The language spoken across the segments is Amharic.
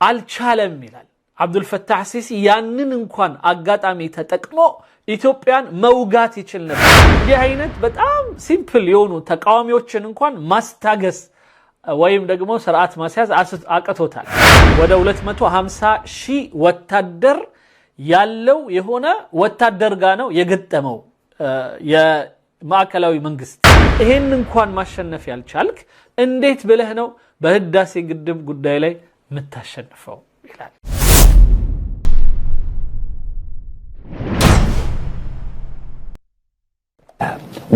አልቻለም ይላል አብዱል ፈታህ ሲሲ ያንን እንኳን አጋጣሚ ተጠቅሞ ኢትዮጵያን መውጋት ይችል ነበር ይህ አይነት በጣም ሲምፕል የሆኑ ተቃዋሚዎችን እንኳን ማስታገስ ወይም ደግሞ ስርዓት ማስያዝ አቅቶታል ወደ 250,000 ወታደር ያለው የሆነ ወታደር ጋር ነው የገጠመው የማዕከላዊ መንግስት ይሄን እንኳን ማሸነፍ ያልቻልክ እንዴት ብለህ ነው በህዳሴ ግድብ ጉዳይ ላይ መታሸንፈው ይላል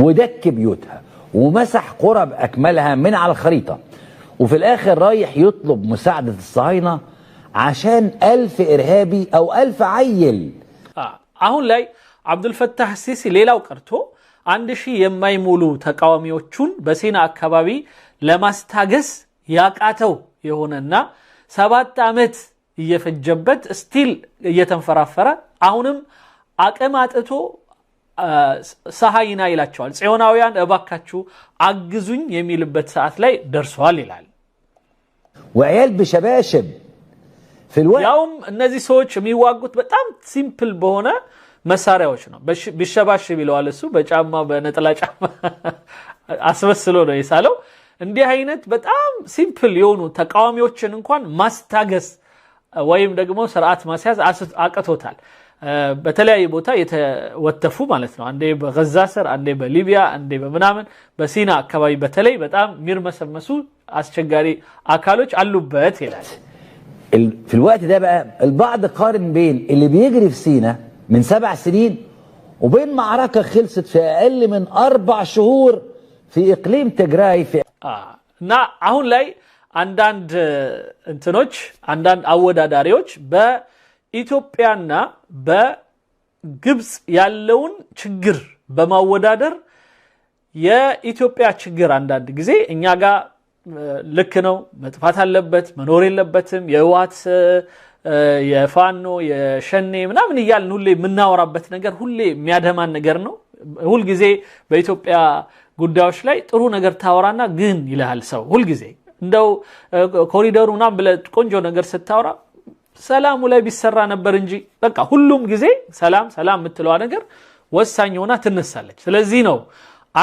ودك بيوتها ومسح قرى بأكملها من على الخريطة وفي الآخر رايح يطلب مساعدة الصهاينة عشان 1000 إرهابي أو 1000 عيل አሁን ላይ አብዱል ፈታህ ሲሲ ሌላው ቀርቶ 1000 የማይሞሉ ተቃዋሚዎቹን በሲና አካባቢ ለማስታገስ ያቃተው የሆነና 7 አመት እየፈጀበት ስቲል እየተንፈራፈረ አሁንም አቅም አጥቶ ሰሃይና ይላቸዋል ጽዮናውያን እባካችሁ አግዙኝ የሚልበት ሰዓት ላይ ደርሷል ይላል وعيال بشباشب في الوقت ያውም እነዚህ ሰዎች የሚዋጉት በጣም ሲምፕል በሆነ መሳሪያዎች ነው ቢሸባሽብ ይለዋል እሱ በጫማ በነጠላ ጫማ አስመስሎ ነው የሳለው እንዲህ አይነት በጣም ሲምፕል የሆኑ ተቃዋሚዎችን እንኳን ማስታገስ ወይም ደግሞ ስርዓት ማስያዝ አቅቶታል በተለያየ ቦታ የተወተፉ ማለት ነው አንዴ በጋዛ ስር አንዴ በሊቢያ አንዴ በመናመን በሲና አካባቢ በተለይ በጣም ሚርመሰመሱ አስቸጋሪ አካሎች አሉበት ይላል في الوقت ده بقى البعض قارن بين اللي بيجري في سينا من 7 سنين وبين معركة خلصت في أقل من 4 شهور في إقليم تجراي في እና አሁን ላይ አንዳንድ እንትኖች አንዳንድ አወዳዳሪዎች በኢትዮጵያና በግብጽ ያለውን ችግር በማወዳደር የኢትዮጵያ ችግር አንዳንድ ጊዜ እኛ ጋር ልክ ነው መጥፋት አለበት መኖር የለበትም የህዋት የፋኖ የሸኔ ምናምን ይያልን ሁሌ ምናወራበት ነገር ሁሌ የሚያደማን ነገር ነው ሁሉ ጊዜ በኢትዮጵያ ጉዳዮች ላይ ጥሩ ነገር ታወራና ግን ይላል ሰው ሁሉ ጊዜ እንደው ኮሪደሩና ብለ ቆንጆ ነገር ስታወራ ሰላሙ ላይ ቢሰራ ነበር እንጂ በቃ ሁሉም ጊዜ ሰላም ምትለው ነገር ወሳኝ ሆና ትነሳለች ስለዚህ ነው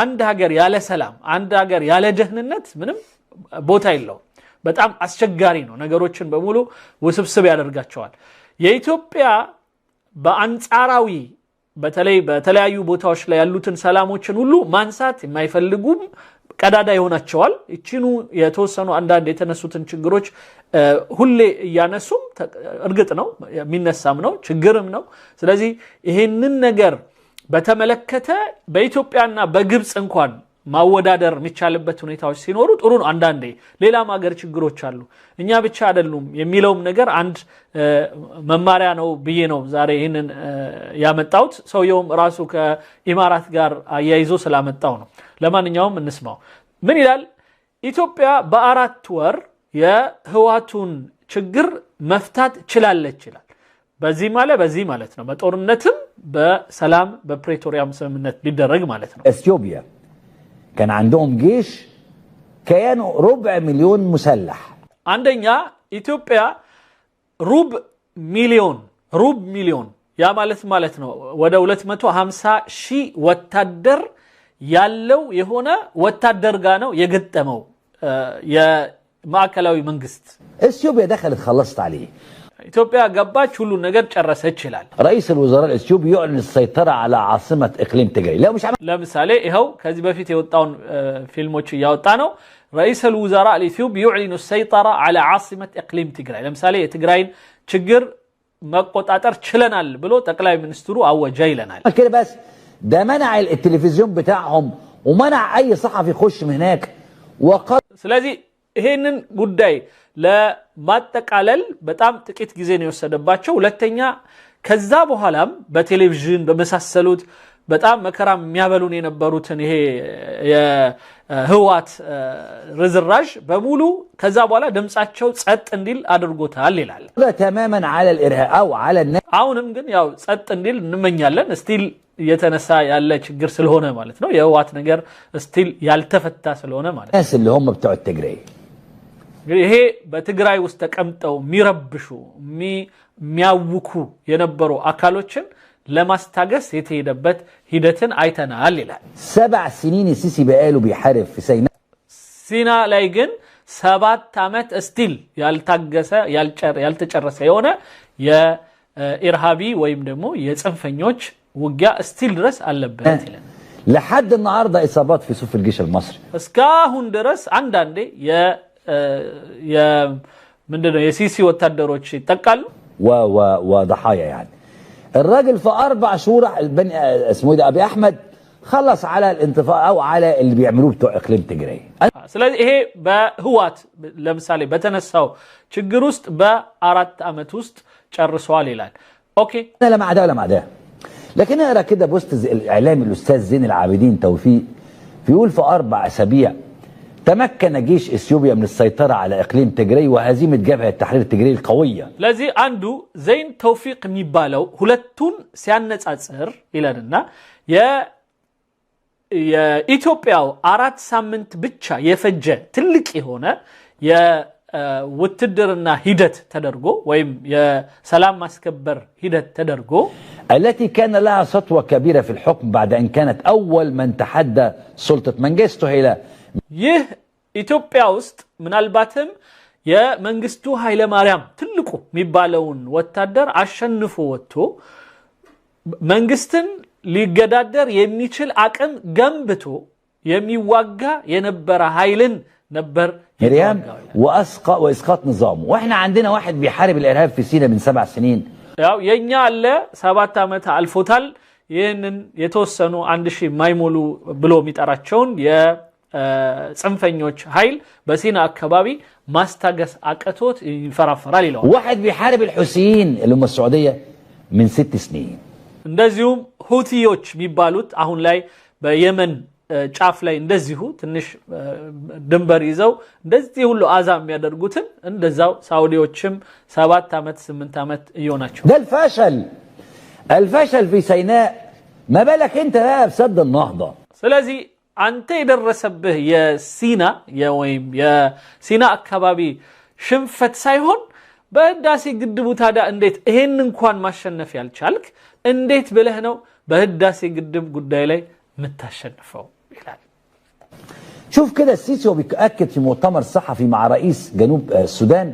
አንድ ሀገር ያለ ሰላም አንድ ሀገር ያለ ደህንነት ምንም ቦታ የለው በጣም አስቸጋሪ ነው ነገሮችን በሙሉ ውስብስብ ያደርጋቸዋል የኢትዮጵያ በአንጻራዊ በተለይ በተለያዩ ቦታዎች ላይ ያሉትን ሰላሞችን ሁሉ ማንሳት የማይፈልጉም ቀዳዳ ይሆናቸዋል እቺኑ የተወሰኑ አንዳንድ የተነሱትን ችግሮች ሁሌ ያነሱም እርግጥ ነው የሚነሳም ነው ችግርም ነው ስለዚህ ይሄንን ነገር በተመለከተ በኢትዮጵያና በግብጽ እንኳን ማወዳደር የሚቻልበት ሁኔታዎች ሲኖሩ ጥሩ ነው አንዳንዴ ሌላም ሀገር ችግሮች አሉ እኛ ብቻ አይደሉም የሚለውም ነገር አንድ መማሪያ ነው ብዬ ነው ዛሬ ይሄንን ያመጣሁት ሰውየውም ራሱ ከኢማራት ጋር አያይዞ ስላመጣው ነው ለማንኛውም እንስማው ምን ይላል ኢትዮጵያ በ4 ወር የህዋቱን ችግር መፍታት ችላለች ይላል በዚህ ማለት ነው በጦርነትም በሰላም በፕሪቶሪያም ስምምነት ቢደረግ ማለት ነው اثيوبيا كان عندهم جيش كانوا 250,000 مسلح አንደኛ ኢትዮጵያ ሩብ ሚሊዮን ያ ማለት ነው ወደ 250,000 ወታደር ያለው የሆነ ወታደር ጋር ነው የገጠመው የማዕከላዊ መንግስት اثيوبيا دخلت خلصت عليه ኢትዮጵያ ገባች ሁሉ ነገር ጨረሰች ይላል رئيس الوزراء الاثيوبي يعلن السيطرة على عاصمة اقليم تجري لا مش ለምሳሌ ይሄው ከዚህ በፊት የወጣውን ፊልሞች ያወጣ ነው رئيس الوزراء الاثيوبي يعلن السيطرة على عاصمة اقليم تجري ለምሳሌ የትግራይን ችግር መቆጣጠር ችለናል ብሎ ጠቅላይ ሚኒስትሩ አወጀ ይለናል كده بس ده منع التلفزيون بتاعهم ومنع اي صحفي يخش من هناك ስለዚህ ይሄንን ጉዳይ ለማጠቃለል በጣም ጥቂት ጊዜ ነው የወሰደባቸው ሁለተኛ ከዛ በኋላም በቴሌቪዥን በመሳሰሉት በጣም መከራም የሚያበሉን የነበሩትን ይሄ የህዋት ርዝራዥ በሙሉ ከዛ በኋላ ድምጻቸው ጸጥ እንዲል አድርጎታል ይላል تماما على الارهاب او على አሁንም ግን ያው ጸጥ እንዲል እንመኛለን ስቲል የተነሳ ያለ ችግር ስለሆነ ማለት ነው የህዋት ነገር ስቲል ያልተፈታ ስለሆነ ማለት الناس اللي هم بتوع التجري ይሄ በትግራይ ውስጥ ተቀምጠው የሚረብሹ የሚያውኩ የነበሩ አካሎችን ለማስታገስ የተሄደበት ሂደትን አይተናል ይላል 7 سنين السيسي بقاله بيحارب في سيناء ሲና ላይ ግን 7 ዓመት ስቲል ያልታገሰ ያልተጨረሰ የሆነ የኢርሃቢ ወይም ደግሞ የጽንፈኞች ውጊያ ስቲል ድረስ አለበት ይላል لحد النهارده اصابات في صف الجيش المصري እስካሁን ድረስ አንዳንዴ ምንድነው የሲሲ ወታደሮች ይጠቃሉ وضحايا يعني الراجل في 4 شهور اسمه ده ابي احمد خلص على الانتفاضه او على اللي بيعملوه بتوع اقليم تجري ስለዚህ ይሄ በህዋት ለምሳሌ በተነሳው ችግር ውስጥ በ4 አመት ውስጥ ጨርሷል ይላል ኦኬ لا مع ده ولا مع ده لكن اقرا كده بوست الاعلامي الاستاذ زين العابدين توفيق بيقول في 4 اسابيع تمكن جيش اثيوبيا من السيطره على اقليم تجري وهزيمه جبهه التحرير التجري القويه لذي عنده زين توفيق የሚባለው ሁለቱን ሲያነጻጽር ይላልና የኢትዮጵያው 4 ሳምንት ብቻ የፈጀ ትልቅ የሆነ የውትድርና ሂደት ተደርጎ ወይም የሰላም ማስከበር ሂደት ተደርጎ التي كان لها سطوه كبيره في الحكم بعد ان كانت اول من تحدى سلطه منجستو هيلا ይህ ኢትዮጵያ ውስጥ ምናልባትም የመንግስቱ ኃይለ ማርያም ትልቁ የሚባለውን ወታደር አሸንፎ ወጥቶ መንግስትን ሊገዳደር የሚችል አቅም ገንብቶ የሚዋጋ የነበረ ኃይልን ነበር مريم واسقاط نظامه واحنا عندنا واحد بيحارب الارهاب في سيناء من 7 سنين ያው የኛ አለ 7 ዓመት አልፎታል ይሄንን የተወሰኑ 1000 ማይሞሉ ብሎ የሚጠራቸውን የጽንፈኞች ኃይል በሲና አካባቢ ማስታገስ አቀቶት ይፈራፈራል ይላል واحد بيحارب الحوثيين اللي هم السعوديه من 6 سنين እንደዚሁም ሁቲዎች የሚባሉት አሁን ላይ በየመን ጫፍ ላይ እንደዚሁ ትንሽ ድንበር ይዘው እንደዚህ ሁሉ አዛ የሚያደርጉትን እንደዛው ሳውዲዎችም 7 ዓመት 8 ዓመት እየሆናቸው ده الفشل في سيناء ما بالك انت بقى بسد النهضه ስለዚህ አንተ የደረሰብህ የሲና ወይም የሲና አካባቢ ሽንፈት ሳይሆን በህዳሴ ግድቡ ታዳ እንዴት ይሄን እንኳን ማሸነፍ ያልቻልክ እንዴት ብለህ ነው በህዳሴ ግድብ ጉዳይ ላይ متشنفው ይላል شوف كده السيسي وبيأكد في مؤتمر صحفي مع رئيس جنوب السودان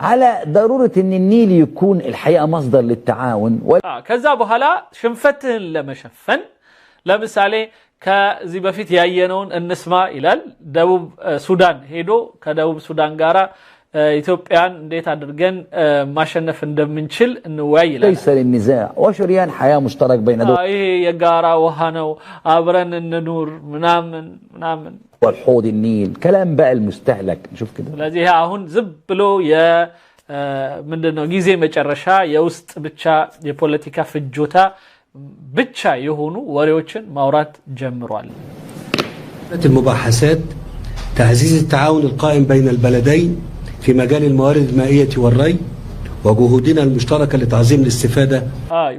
على ضرورة ان النيل يكون الحقيقة مصدر للتعاون ከዛ በኋላ ሽንፈትን ለመሸፈን ለምሳሌ ከዚህ በፊት ያየነውን እንስማ ይላል ደቡብ ሱዳን ሄዶ ከደቡብ ሱዳን ጋራ ኢትዮጵያን እንዴት አድርገን ማሸነፍ እንደምንችል እንወያይ ይላል ليس للنزاع وشريان حياة مشترك بين دول ይሄ የጋራ ውሃ ነው አብረን እንኑር ምናምን والحوض النيل كلام بقى المستهلك نشوف كده ስለዚህ አሁን ዝም ብሎ ምንድነው ጊዜ መጨረሻ የውስጥ ብቻ የፖለቲካ ፍጆታ ብቻ የሆኑ ወሬዎችን ማውራት ጀምሯል المباحثات تعزيز التعاون القائم بين البلدين في مجال الموارد المائية والري وجهودنا المشتركة لتعظيم الاستفادة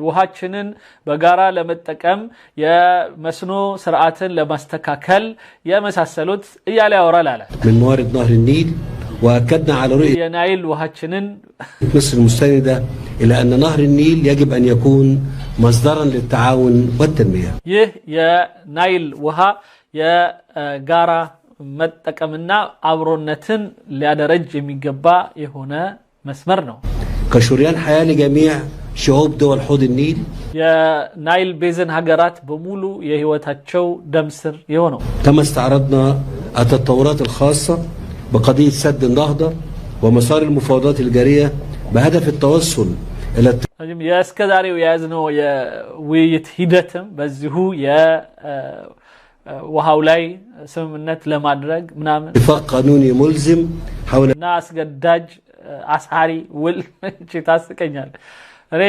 ውሃችንን በጋራ ለመጠቀም የመስኖ ስርዓትን ለማስተካከል የመሳሰሉት እያለ ያወራል አለ من موارد نهر النيل وأكدنا على رؤية የናይል ውሃችንን مصر المستندة إلى أن نهر النيل يجب أن يكون مصدرا للتعاون والتنمية ይህ የናይል ውሃ የጋራ መጠቀምና አብሮነትን ሊያደረጅ የሚገባ የሆነ መስመር ነው كشريان حياة لجميع شعوب دول حوض النيل የናይል ቤዝን ሀገራት በሙሉ የህይወታቸው ደምስር የሆነው كما استعرضنا التطورات الخاصة بقضية سد النهضة ومسار المفاوضات الجارية بهدف التوصل إلى የእስከዛሬው የያዝነው የውይይት ሂደትም በዚሁ ውሃው ላይ ስምምነት ለማድረግ ምናምን اتفاق قانوني ملزم حول አስገዳጅ አሳሪ ውል ታስቀኛል እኔ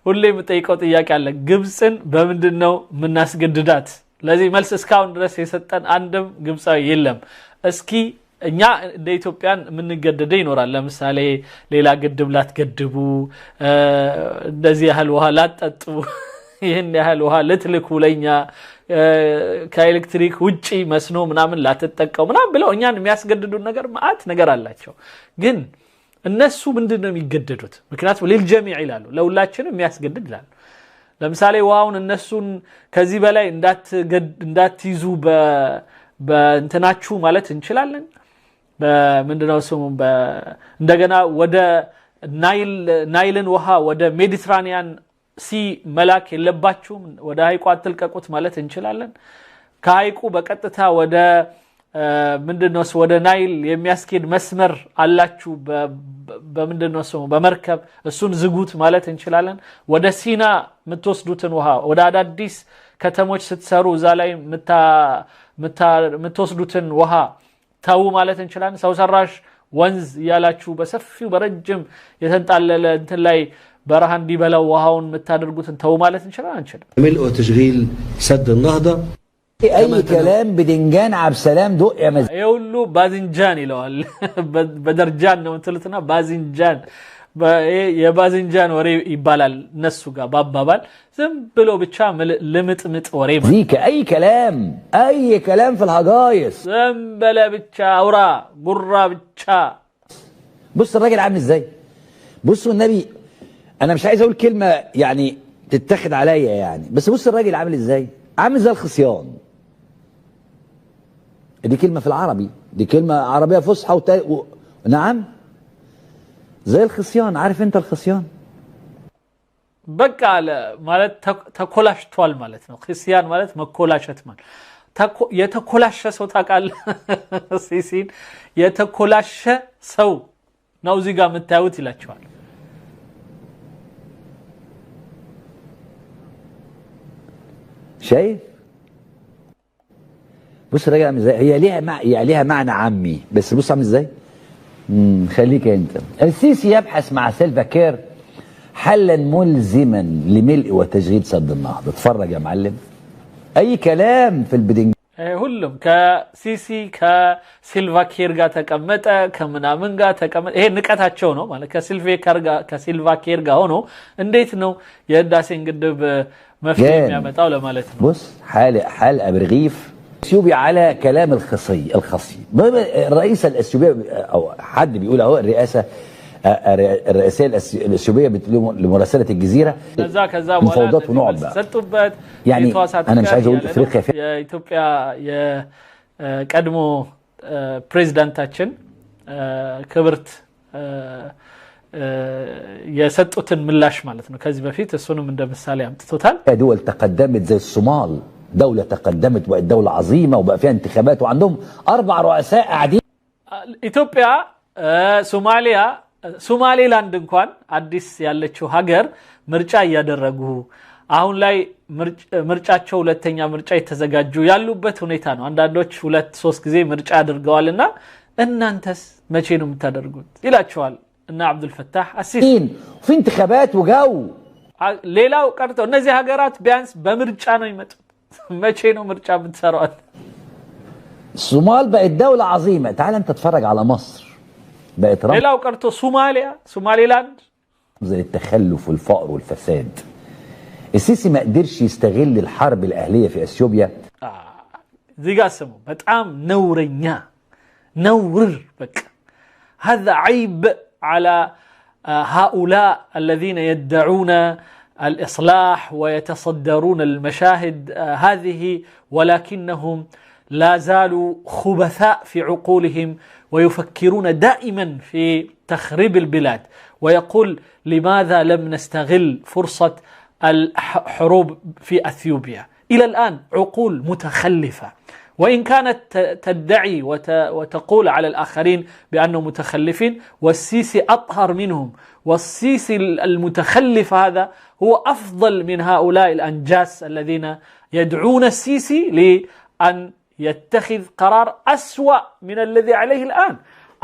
ሁሌ የምጠይቀው ጥያቄ አለ ግብጽን በምንድነው ምናስገድዳት ለዚህ መልስ እስካሁን ድረስ የሰጠን አንድም ግብጻዊ የለም እስኪ እኛ እንደ ኢትዮጵያን ምንገደደ ይኖራል ለምሳሌ ሌላ ግድብ ላትገድቡ እንደዚህ ያህል ውሃ ላትጠጡ ይሄን ያህል ውሃ ልትልኩ ለኛ ከኤሌክትሪክ ውጪ መስኖ ምናምን ላተጠቀሙ ምናምን ብለው እኛን የሚያስገድዱን ነገር ማአት ነገር አላቸው ግን እነሱ ምንድነው የሚገደዱት ምክንያቱም ለልጀሚዕ ይላሉ ለሁላችንም የሚያስገድድ ይላሉ ለምሳሌ ውሃውን እነሱን ከዚህ በላይ እንዳትይዙ በእንትናችሁ ማለት እንችላለን በምንድነው ስሙ እንደገና ወደ ናይልን ውሃ ወደ ሜዲትራኒያን ሲ መላክ የለባችሁም ወደ ሐይቁ አትልቀቁት ማለት እንችላለን ከሐይቁ በቀጥታ ወደ ምንድነው ወደ ናይል የሚያስኬድ መስመር አላችሁ በምንድነው ስሙ በመርከብ እሱን ዝጉት ማለት እንችላለን ወደ ሲና የምትወስዱትን ውሃ ወደ አዳዲስ ከተሞች ስትሰሩ እዛ ላይ የምትወስዱትን ውሃ ታው ማለት እንችላለን ሰው ሰራሽ ወንዝ ያላችሁ በሰፊው በረጅም የተንጣለለ እንትን ላይ በረሃ እንዲበላው ውሃውን የምታደርጉትን ታው ማለት እንችላለን ملء وتشغيل سد النهضة اي كلام بدنجان عبد السلام دق يا مزاج يقول له باذنجان ይለዋል በደርጃን ነው እንትልትና ባዝንጃን የባዝንጃን ወሬ ይባላል እነሱ ጋር ባባባል ዝም ብሎ ብቻ ለምጥምጥ ወሬ ذيك اي كلام في الهجايس ዝም በለ ብቻ አውራ ጉራ ብቻ بص الراجل عامل ازاي بصوا النبي انا مش عايز اقول كلمه يعني تتاخد عليا يعني بس بص الراجل عامل ازاي عامل زي الخصيان دي كلمه في العربي دي كلمه عربيه فصحى نعم زي الخصيان عارف انت الخصيان بقى ማለት ተኮላሽቷል ማለት ነው خصيان ማለት መኮላሸት ማለት የተኮላሸ ሰው ታውቃለህ ሲሲን የተኮላሸ ሰው ነው እዚህ ጋር መታየት ይላቸዋል شايف بص الراجل عامل ازاي هي ليها معنى عامي بس بص عامل ازاي خليك انت السيسي يبحث مع سيلفا كير حلا ملزما لملء وتشغيل سد النهضه اتفرج يا معلم اي كلام في البدنج ሁሉም ከሲሲ ከሲልቫ ኬር ጋር ተቀመጠ ከምናምን ጋር ተቀመጠ ይሄ ንቀታቸው ነው ማለት ከሲልቫ ኬር ጋር ሆኖ እንዴት ነው የህዳሴን ግድብ مفتي የሚያመጣው ለማለት ነው بص حلقه برغيف اثيوبيا على كلام الخصي الرئيس الاثيوبي او حد بيقول اهو الرئاسيه الاثيوبيه لمراسله الجزيره كذا مفاوضات ونقعد بقى يعني انا مش عايز اقول افريقيا في اثيوبيا የቀድሞ ፕሬዝዳንታችን ክብርት የሰጡትን ምላሽ ማለት ነው ከዚህ በፊት እሱንም እንደምሳሌ አምጥቶታል دول تقدمت زي الصومال دوله تقدمت وبقت دوله عظيمه وبقى فيها انتخابات وعندهم 4 رؤساء قاعدين ኢትዮጵያ ሶማሌላንድ እንኳን አዲስ ያለችው ሀገር ምርጫ ያደረጉ አሁን ላይ ምርጫቸው ሁለተኛ ምርጫ የተዘጋጁ ያሉበት ሁኔታ ነው አንዳንዶች 2-3 ጊዜ ምርጫ አድርገዋልና እናንተስ መቼ ነው የምታደርጉት ይላቸዋል እና አብዱል ፈታህ አሲሲ في انتخابات وجو ሌላው ቀርቶ እነዚህ ሀገራት ቢያንስ በምርጫ ነው ይመጡት መቼ ነው ምርጫ የምትሰሩት الصومال بقت دوله عظيمه تعال انت اتفرج على مصر بقت ሌላው ቀርቶ ሶማሌላንድ زي التخلف والفقر والفساد السيسي ما قدرش يستغل الحرب الاهليه في اثيوبيا ዚጋ ስሙ በጣም ነውረኛ نور بك هذا عيب على هؤلاء الذين يدعون الإصلاح ويتصدرون المشاهد هذه ولكنهم لا زالوا خبثاء في عقولهم ويفكرون دائما في تخريب البلاد ويقول لماذا لم نستغل فرصة الحروب في أثيوبيا إلى الآن عقول متخلفة وإن كانت تدعي وتقول على الآخرين بأنهم متخلفين والسيسي أطهر منهم والسيسي المتخلف هذا هو أفضل من هؤلاء الأنجاس الذين يدعون السيسي لأن يتخذ قرار أسوأ من الذي عليه الآن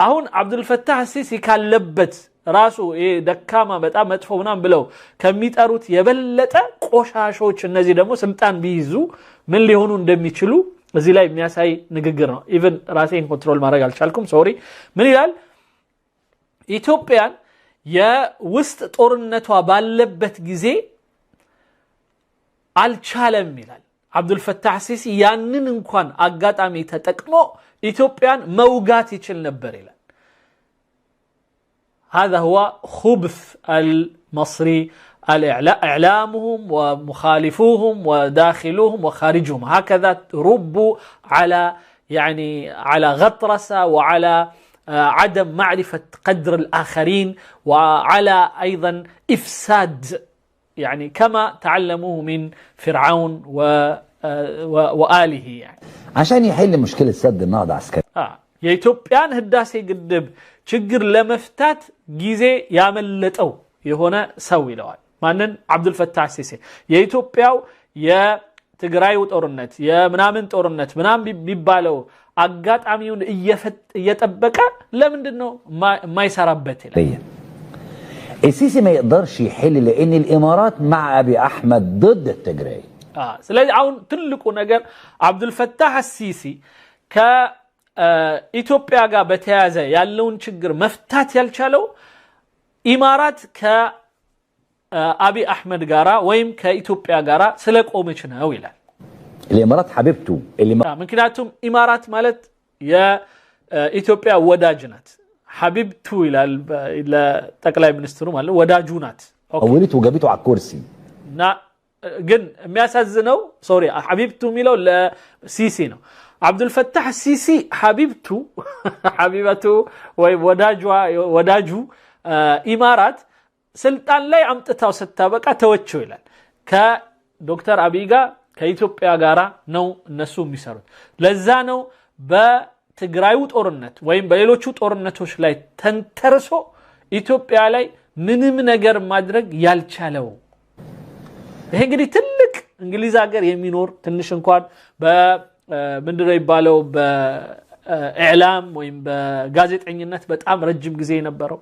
أهون عبد الفتاح السيسي كان لبت راسو دكامة بتاع مدفونان بلو كميت أروت يبلت قشاشوش النزي دمو سلطان بيزو من اللي هونو ندمي تشلو እዚህ ላይ የሚያሳይ ንግግር ነው ኢቭን ራሴን ኮንትሮል ማድረግ አልቻልኩም ሶሪ ምን ይላል ኢትዮጵያን የውስጥ ጦርነቷ ባለበት ጊዜ አልቻለም ይላል አብዱል ፈታህ ሲሲ ያንን እንኳን አጋጣሚ ተጠቅሞ ኢትዮጵያን መውጋት ይችል ነበር ይላል هذا هو خبث المصري إعلامهم ومخالفوهم وداخلوهم وخارجهم هكذا ربوا على غطرسة وعلى عدم معرفة قدر الآخرين وعلى أيضا إفساد يعني كما تعلموه من فرعون وآله يعني عشان يحل مشكلة سد النهضة عسكري የኢትዮጵያን ህዳሴ ግድብ ችግር ለመፍታት ጊዜ ያመለጠው የሆነ ሰው ይለዋል ማንን አብዱል ፈታህ ሲሲ የኢትዮጵያው የትግራይ ጦርነት የምናምን ጦርነት ምናም ቢባለው አጋጣሚውን እየጠበቀ ለምንድነው ማይሰራበት ይላል السيسي ما يقدرش يحل لان الامارات مع ابي احمد ضد التجري ስለዚህ አሁን ትልቁ ነገር አብዱል ፈታህ ሲሲ ኢትዮጵያ ጋር በተያያዘ ያለውን ችግር መፍታት ያልቻለው ኢማራት ከአቢ አህመድ ጋራ ወይም ከኢትዮጵያ ጋራ ስለቆመች ነው ይላል الامارات حبيبته ምክንያቱም ኢማራት ማለት የኢትዮጵያ ወዳጅ ናት حبيبته ይላል ለጠቅላይ ሚኒስትሩ ማለት ወዳጁ ናት اولته وجابته على الكرسي ግን የሚያሳዝነው ሶሪ حبيبته የሚለው ለሲሲ ነው አብዱል ፈታህ ሲሲ حبيبته ወይ ወዳጁ ኢማራት ስልጣን ላይ አምጥታው ስታበቃ ተወቸው ይላል ከዶክተር አብይ ጋር ከኢትዮጵያ ጋራ ነው እነሱ የሚሰሩት ለዛ ነው በትግራዩ ጦርነት ወይም በሌሎቹ ጦርነቶች ላይ ተንተርሶ ኢትዮጵያ ላይ ምንም ነገር ማድረግ ያልቻለው ይሄ እንግዲህ ትልቅ እንግሊዝ ሀገር የሚኖር ትንሽ እንኳን ምንድነው ይባለው በኢዕላም ወይም በጋዜጠኝነት በጣም ረጅም ጊዜ የነበረው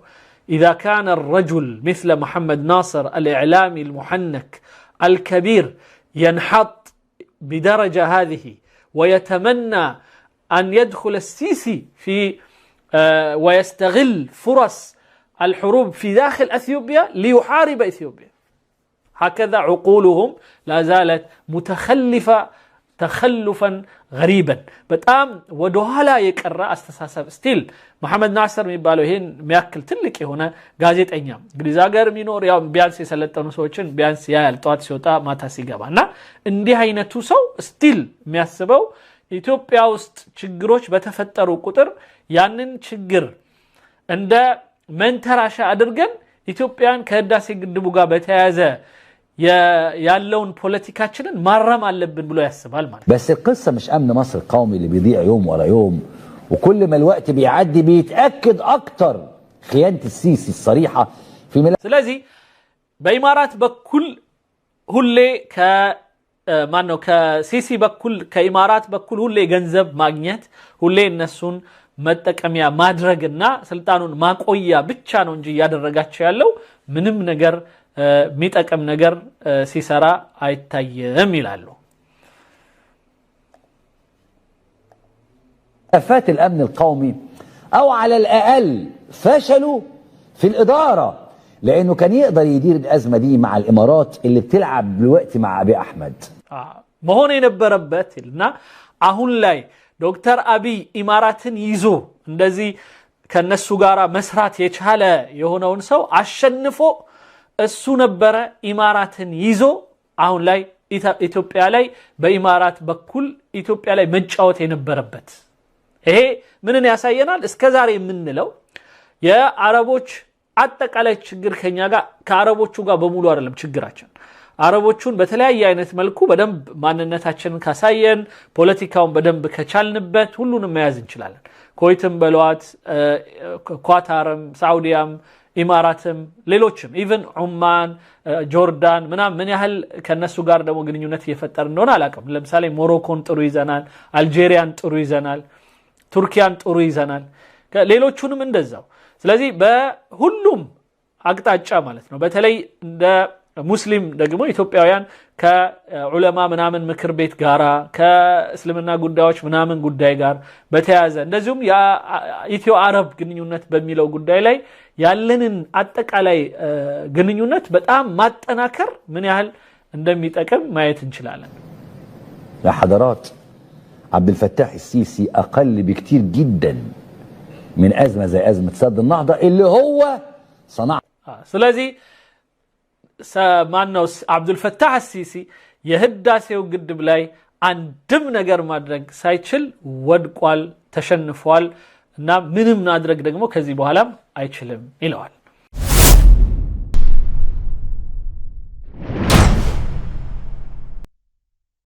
اذا كان الرجل مثل محمد ناصر الاعلامي المحنك الكبير ينحط بدرجه هذه ويتمنى ان يدخل السيسي في ويستغل فرص الحروب في داخل اثيوبيا ليحارب اثيوبيا هكذا عقولهم لا زالت متخلفه تخلفا غريبا በጣም ወደ ኋላ የቀረ አስተሳሰብ ስቲል መሐመድ ናስር የሚባለው ይሄን የሚያክል ትልቅ የሆነ ጋዜጠኛ እንግሊዝ ሀገር የሚኖር ያው ቢያንስ የሰለጠኑ ሰዎችን ቢያንስ ያያል ጧት ሲወጣ ማታ ሲገባና እንዲህ አይነቱ ሰው ስቲል የሚያስበው ኢትዮጵያ ውስጥ ችግሮች በተፈጠሩ ቁጥር ያንን ችግር እንደ መንተራሻ አድርገን ኢትዮጵያን ከህዳሴ ግድቡ ጋር በተያያዘ ያለውን ፖለቲካችንን ማረም አለብን ብሎ ያስባል ማለት بس القصه مش امن مصر القومي اللي بيضيع يوم ورا يوم وكل ما الوقت بيعدي بيتاكد اكتر خيانه السيسي الصريحه في ስለዚህ በኢማራት በኩል ሁሌ ማነው ከሲሲ በኩል ከኢማራት በኩል ሁሌ ገንዘብ ማግኘት ሁሌ እነሱን መጠቀሚያ ማድረግና ስልጣኑን ማቆያ ብቻ ነው እንጂ ያደረጋቸው ያለው ምንም ነገር ሚጠቀም ነገር ሲሰራ አይታየም ይላሉ كفات الامن القومي او على الاقل فشلوا في الاداره لانه كان يقدر يدير الازمه دي مع الامارات اللي بتلعب دلوقتي مع ابي احمد መሆን የነበረበትና አሁን ላይ ዶክተር አብይ ኢማራትን ይዞ እንደዚህ ከነሱ ጋራ መስራት የቻለ የሆነውን ሰው አሸንፎ እሱ ነበረ ኢማራትን ይዞ አሁን ላይ ኢትዮጵያ ላይ በኢማራት በኩል ኢትዮጵያ ላይ መጫወት የነበረበት ይሄ ምንን ያሳየናል እስከዛሬ የምንለው የአረቦች አጠቃላይ ችግር ከኛ ጋር ከአረቦቹ ጋር በሙሉ አይደለም ችግራችን አረቦቹን በተለያየ አይነት መልኩ በደንብ ማንነታችንን ካሳየን ፖለቲካውን በደንብ ከቻልንበት ሁሉንም መያዝ እንችላለን ኮይትም በሏት ኳታርም ሳውዲያም ኢማራትም ሌሎችም ኢቭን ዑማን ጆርዳን ምን ያህል ከነሱ ጋር ደግሞ ግንኙነት እየፈጠር እንደሆነ አላቀም ለምሳሌ ሞሮኮን ጥሩ ይዘናል አልጄሪያን ጥሩ ይዘናል ቱርኪያን ጥሩ ይዘናል ሌሎቹንም እንደዛው ስለዚህ በሁሉም አቅጣጫ ማለት ነው በተለይ እንደ ሙስሊም ደግሞ ኢትዮጵያውያን ከዑለማ ምናምን ምክር ቤት ጋራ ከእስልምና ጉዳዮች ምናምን ጉዳይ ጋር በተያያዘ እንደዚሁም የኢትዮ አረብ ግንኙነት በሚለው ጉዳይ ላይ ያለንን አጠቃላይ ግንኙነት በጣም ማጠናከር ምን ያህል እንደሚጠቅም ማየት እንችላለን يا حضرات عبد الفتاح السيسي اقل بكتير جدا من ازمه زي ازمه سد النهضه اللي هو صنع ስለዚህ ማነው አብዱል ፈታህ አልሲሲ የህዳሴው ግድብ ላይ አንድም ነገር ማድረግ ሳይችል ወድቋል ተሸንፏል እና ምንም ማድረግ ደግሞ ከዚህ በኋላም አይችልም ይለዋል